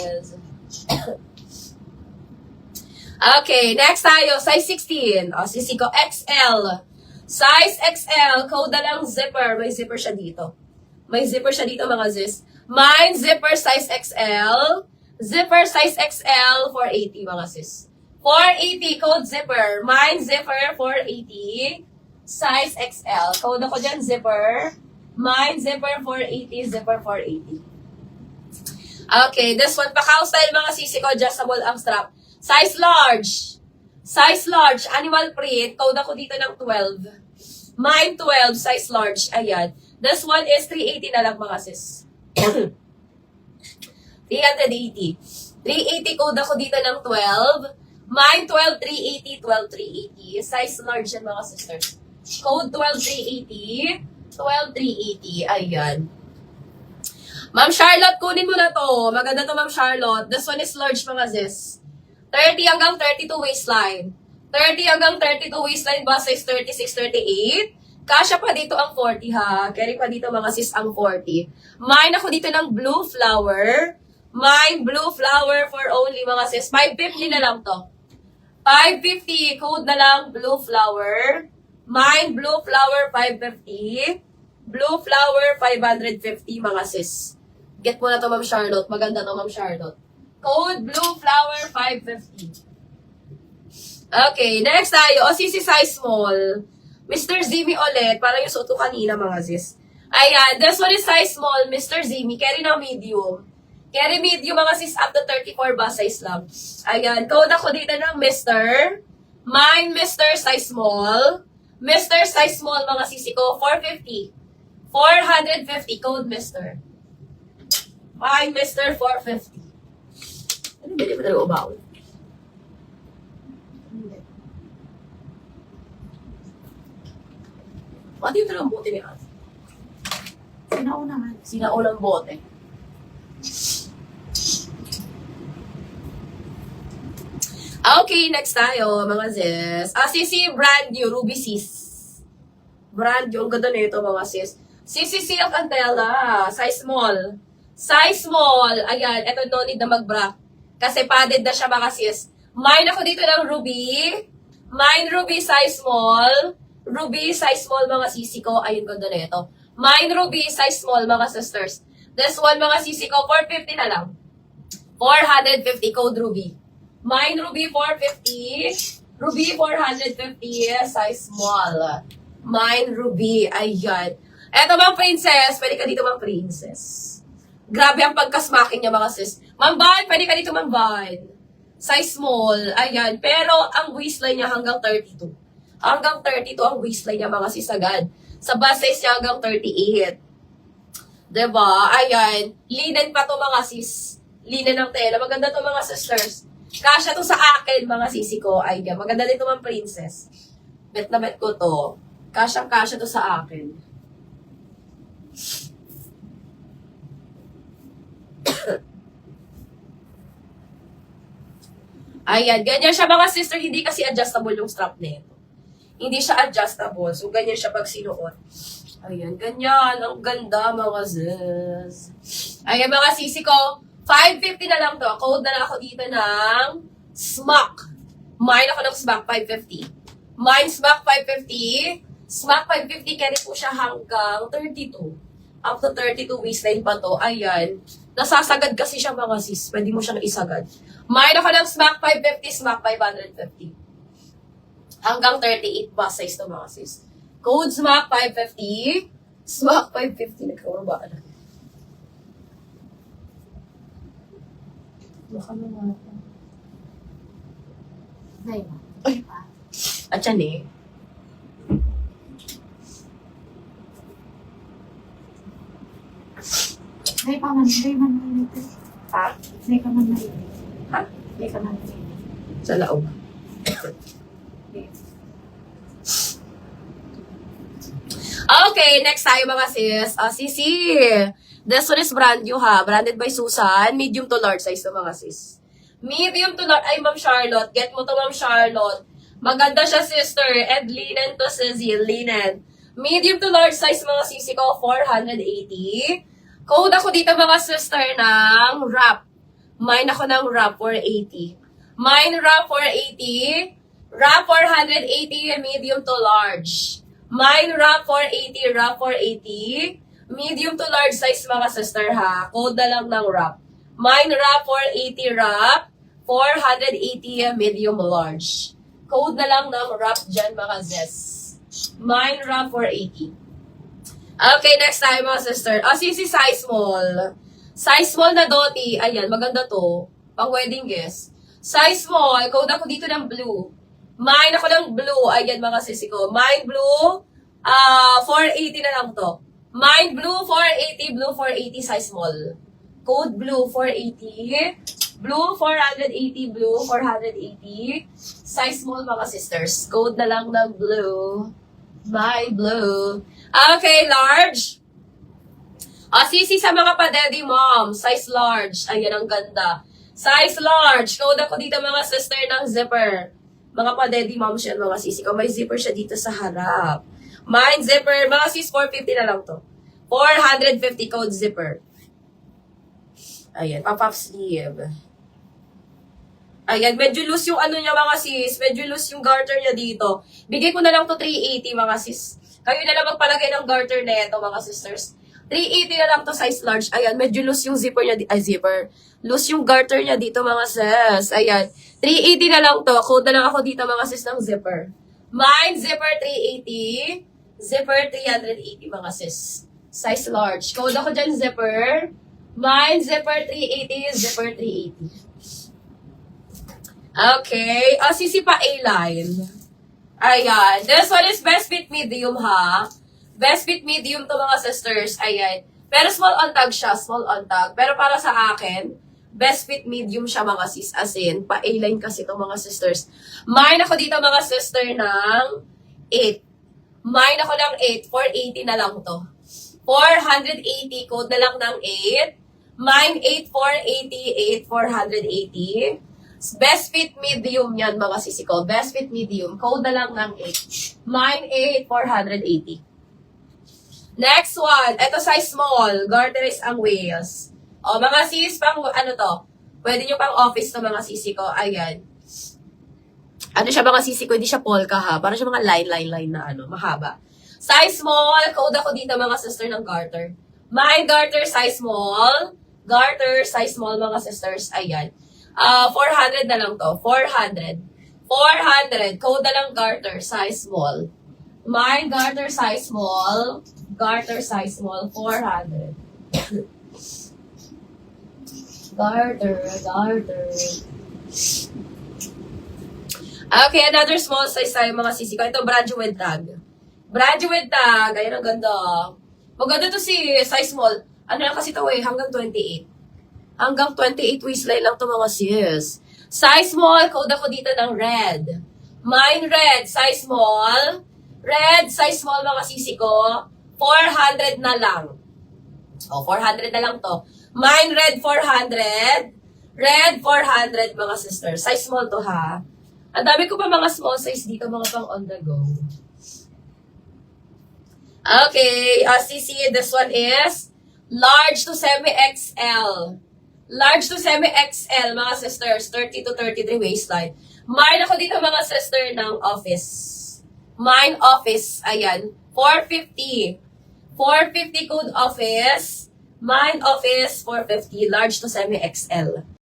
sis. Okay, next tayo, size 16. O, sisi ko, XL. Size XL, code na lang zipper. May zipper siya dito. May zipper siya dito, mga sis. Mine, zipper size XL. Zipper size XL, 480, mga sis. 480, code zipper. Mine, zipper, 480. Size XL. Code ako dyan, zipper. Mine, zipper, 480. Zipper, 480. Okay, this one, Pacao style, mga sisi ko, adjustable ang strap. Size large. Size large. Animal print. Code ako dito ng 12. Mine 12. Size large. Ayan. This one is 380 na lang, mga sis. 380. 380 code ako dito ng 12. Mine 12, 380. 12, 380. Size large yan, mga sisters. Code 12, 380. 12, 380. Ayan. Ma'am Charlotte, kunin mo na to. Maganda to, Ma'am Charlotte. This one is large, mga sis. 30 hanggang 32 waistline. 30 hanggang 32 waistline ba size 36, 38? Kasya pa dito ang 40 ha. Carry pa dito mga sis ang 40. Mine ako dito ng blue flower. Mine blue flower for only mga sis. 550 na lang to. 550. Code na lang blue flower. Mine blue flower 550. Blue flower 550 mga sis. Get mo na to, Ma'am Charlotte. Maganda to, Ma'am Charlotte. Code blue flower 550. Okay, next tayo. O, sisi size small. Mr. Zimmy ulit. Parang yung suot ko kanina, mga sis. Ayan, this one is size small. Mr. Zimmy. Carry na medium. Carry medium, mga sis, up to 34 ba size lang. Ayan, code ako dito ng Mr. Mine, Mr. size small. Mr. size small, mga sisi ko. 450. 450. Code Mr. Mine, Mr. 450. Hindi pa talaga ubaw. Pati yung talagang bote niya. Sinaunahan. Sinaunang bote. Okay, next tayo, mga sis. Sisi brand new, Ruby Sis. Brand new, ang ganda na ito, mga sis. Sisi Silk Antella, size small. Size small. Ayan, ito no need na mag-bra. Kasi padded na siya, mga sis. Mine ako dito ng Ruby. Mine Ruby size small. Ruby size small, mga sisi ko. Ayun, ganda na ito. Mine Ruby size small, mga sisters. This one, mga sisi ko, 450 na lang. 450, code Ruby. Mine Ruby 450. Ruby 450, size small. Mine Ruby. Ayan. Eto, Ma'am Princess. Pwede ka dito, Ma'am Princess. Grabe ang pagkasmakin niya, mga sis. Ma'am Van, pwede ka dito, Ma'am Van. Size small. Ayan. Pero ang waistline niya hanggang 32. Hanggang 32 ang waistline niya, mga sis, agad. Sa bust size niya hanggang 38. Diba? Ayan. Linen pa to, mga sis. Linen ng tela. Maganda to, mga sisters. Kasya to sa akin, mga sisi ko. Ayan. Maganda dito, Ma'am Princess. Bet na bet ko to. Kasyang-kasya to sa akin. Ayan, ganyan siya, mga sister. Hindi kasi adjustable yung strap nito. Hindi siya adjustable. So, ganyan siya pag sinuot. Ayan, ganyan. Ang ganda, mga sis. Ayan, mga sisi ko. 550 na lang to. Code na lang ako dito ng SMAC. Mine ako ng SMAC 550. Mine SMAC 550. SMAC 550. Carry po siya hanggang 32. Up to 32 waistline pa to. Ayan. Nasasagad kasi siya, mga sis. Pwede mo siyang isagad. Mine ako ng SMAC 550, SMAC 550. Hanggang 38 ba size to, mga sis. Code SMAC 550. SMAC 550. Nagkaurabaan na. Baka naman ako. Ay. At yan eh. May paman nalilito. Ha? May paman nalilito. Ha? May paman nalilito. Sa laog. Okay, next tayo, mga sis. Sisi. This one is brand new, ha. Branded by Susan. Medium to large size to, mga sis. Medium to large. Ay, Ma'am Charlotte. Get mo to, Ma'am Charlotte. Maganda siya, sister. And linen to, sisi. Linen. Medium to large size, mga sisi ko, 480. Code ako dito, mga sister, ng wrap. Mine ako ng wrap 480. Mine wrap 480. Wrap 480, medium to large. Mine wrap 480, wrap 480. Medium to large size mga sister ha. Code na lang ng wrap. Mine wrap 480 wrap. 480 medium large. Code na lang ng wrap dyan mga zes. Mine wrap 480. Okay, next tayo mga sister. Sisi size small. Size small na doti. Ayan, maganda to. Pang wedding guest. Size small. Code ako dito ng blue. Mine ako ng blue. Ayan mga sisi ko. Mine blue. 480 na lang to. Mine blue 480. Blue 480 size small. Code blue 480. Blue 480. Blue 480. Size small mga sisters. Code na lang ng blue. My blue. Okay, large. Sisi sa mga pa-daddy mom. Size large. Ayan, ang ganda. Size large. Code ako dito mga sister ng zipper. Mga pa-daddy mom siya, mga sisi ko. May zipper siya dito sa harap. Mine zipper. Mga sis, 450 na lang to. 450 code zipper. Ayan, pop-up sleeve. Ayan, medyo loose yung ano niya mga sis. Medyo loose yung garter niya dito. Bigay ko na lang to 380 mga sis. Kayo na lang magpalagay ng garter na ito mga sisters. 380 na lang to size large. Ayan, medyo loose yung zipper niya. Zipper. Loose yung garter niya dito mga sis. Ayan, 380 na lang to. Code na lang ako dito mga sis ng zipper. Mine zipper 380. Zipper 380 mga sis. Size large. Code ako dyan zipper. Mine zipper 380. Zipper 380. Okay. Sisi pa A-line. Ayan. This one is best fit medium ha. Best fit medium to mga sisters. Ayan. Pero small on tag siya. Small on tag. Pero para sa akin, best fit medium siya mga sis. As in, pa A-line kasi to mga sisters. Mine ako dito mga sister ng 8. Mine ako ng 8. 480 na lang to. 480. Code na lang ng 8. Mine 8. 480. 8. 480. Best fit medium yan mga sisi ko. Best fit medium. Code na lang ng 8. Mine 8, 480. Next one. Ito size small. Garter is ang wheels. O mga sis, pang ano to? Pwede nyo pang office to mga sisi ko. Ayan. Ano siya mga sisi ko? Hindi siya polka ha. Para siya mga line na ano. Mahaba. Size small. Code ako dito mga sister ng garter. Mine garter size small. Garter size small mga sisters. Ayan. 400 na lang to. 400. 400. Code na lang garter. Size small. Mine garter size small. Garter size small. 400. Garter. Okay, another small size tayo mga sisi ko. Ito, graduate tag. Graduate tag. Ayan, ang ganda. Maganda to si size small. Ano lang kasi to hanggang 28. Hanggang 28 waistline lang to mga sis. Size small, code ako dito ng red. Mine red, size small. Red, size small mga sisi ko. 400 na lang. 400 na lang to. Mine red, 400. Red, 400 mga sister. Size small to ha. Ang dami ko pa mga small size dito, mga pang on the go. Okay, sisi, this one is large to semi-XL. Large to semi-XL, mga sisters, 30 to 33 waistline. Mine ako dito, mga sister, ng office. Mine office, ayan, 450. 450 code office. Mine office, 450, large to semi-XL.